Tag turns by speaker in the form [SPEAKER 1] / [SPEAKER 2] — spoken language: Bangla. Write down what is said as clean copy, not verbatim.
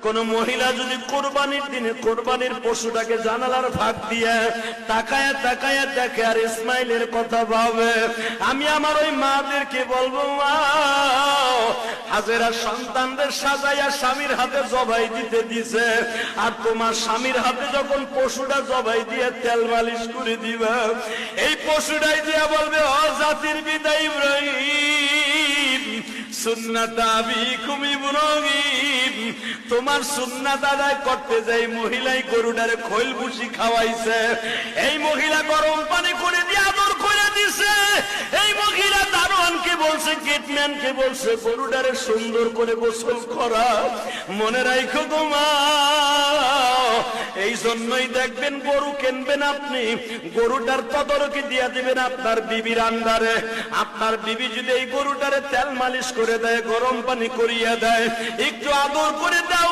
[SPEAKER 1] কোন মহিলা যদি কোরবানির দিনে কোরবানির পশুটাকে জানালার ফাঁক দিয়ে তাকায় তাকায় দেখে আর ইসমাইলের কথা ভাবে, আমি আমার ওই মাদেরকে বলবো, মা হাজেরা সন্তানদের সাজাইয়া স্বামীর হাতে জবাই দিতে দিছে, আর তোমার স্বামীর হাতে যখন পশুটা জবাই দিয়ে তেল মালিশ করে দিবা, এই পশুটাই দিয়া বলবে, ও জাতির পিতা ইব্রাহিম, সুন্নাত আবিকুম ইব্রাহিম, তোমার সুন্নাত আদায় করতে যাই মহিলাই গরুটারে খৈল ভুসি খাওয়াইছে, এই মহিলা গরম পানি করে দিয়ে আদর করে দিছে, এই মহিলা দারোয়ানকে বলছে, গেটম্যানকে বলছে গরুটারে সুন্দর করে গোসল করা। মনে রাখো তোমা, এই জন্যই দেখবেন গরু কিনবেন আপনি, গরুটার তদারকি দিয়া দিবেন আপনার বিবির আন্ডারে। আপনার বিবি যদি এই গরুটারে তেল মালিশ করে দেয়, গরম পানি করিয়া দেয়, একটু আদর করে দাও,